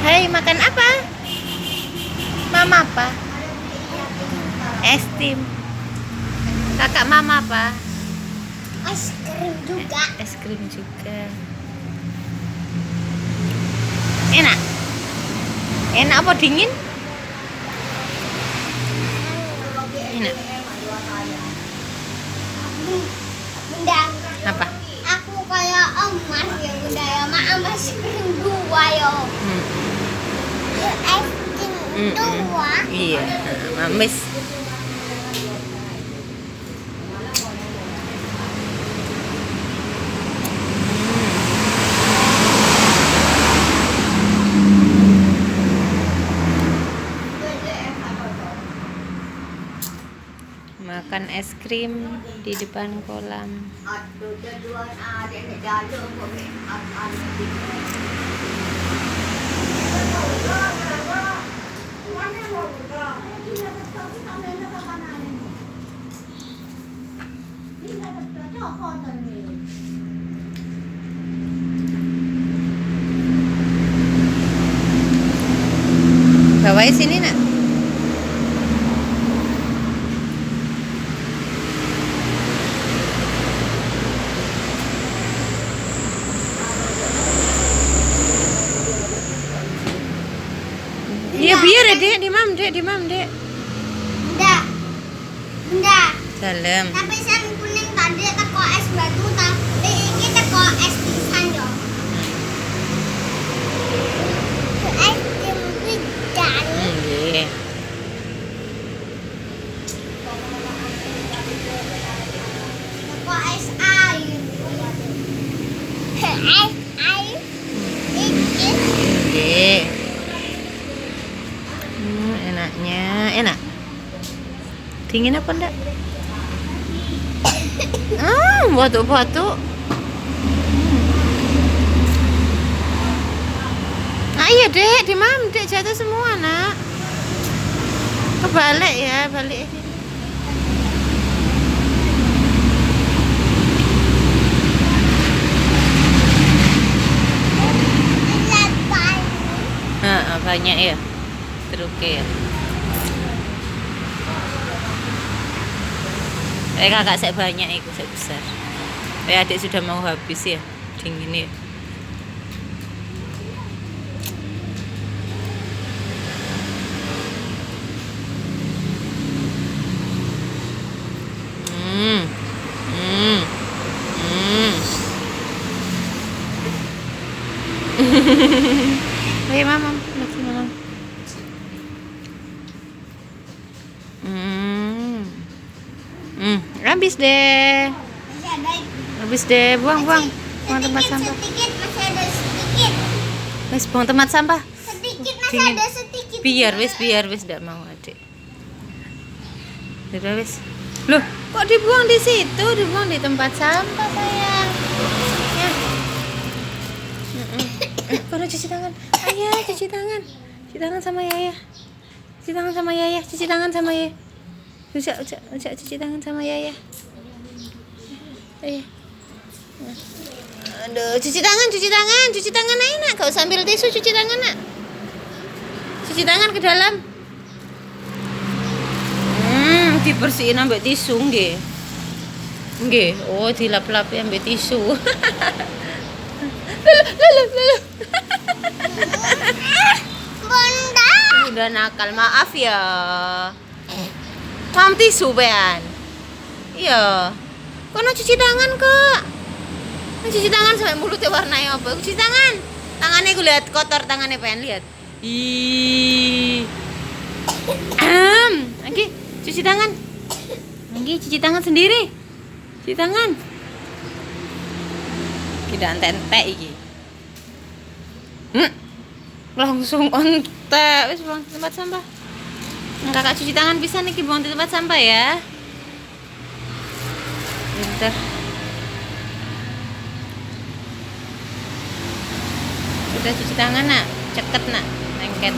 Hai, makan apa? Mama apa? Es krim. Kakak mama apa? Es krim juga. Es krim juga. Enak? Enak apa dingin? Enak. Bunda, Apa? aku kayak emas ya bunda ya. Mak es krim dua yo. Es krim dua. Iya, mamis. Makan es krim di depan kolam. Bawain sini nak. Iya biar ya dek, dimam dek. Bunda, bunda. Dalam. Tapi sen kuning tadi teko es batu tapi ini teko es pisang yo. Es krim pisang. Iya. Teko es air. Es air. Ini. Iya. Enaknya, enak. Dingin apa enggak? Batuk-batuk. Ah iya dek, dimam dek, jatuh semua nak. Kebalik ya, balik. Banyak ya. Terukir. Kakak saya banyak itu, saya besar. Adik sudah mau habis ya, dingin ya. Ayo mama, lagi mama. Habis deh. Masih ada Habis deh, buang tempat sampah. sedikit, masih ada sedikit. Wes buang tempat sampah. Sedikit masih Dingin. ada sedikit. Biar wes enggak mau adik. Sudah wes. Loh, kok dibuang di situ? Dibuang di tempat sampah sayang. Ya. Kono cuci tangan. Ayah, cuci tangan. Cuci tangan sama Yaya. Cuci tangan sama Yaya. Cuci tangan sama Yaya. Ujak cuci tangan sama Yaya. Ayah. Aduh, cuci tangan enak. Gak usah ambil tisu, cuci tangan nak. Cuci tangan ke dalam. Dibersihin ambek tisu nggih. Nggih. Oh, dilap-lapi ambek tisu. Lalu. Bunda. Udah nakal, maaf ya. Mam tisu pean. Iya. Kono cuci tangan kok. Cuci tangan sampai mulutnya warnanya apa? Cuci tangan. Tangannya gue lihat kotor, tangannya pengen lihat. Ih. Oke, cuci tangan. Oke, cuci tangan sendiri. Cuci tangan. Tidak entek iki. Langsung ontek. Wis buang di tempat sampah. Kakak cuci tangan bisa nih buang di tempat sampah ya. Bentar. Udah cuci tangan nak, ceket nak, lengket.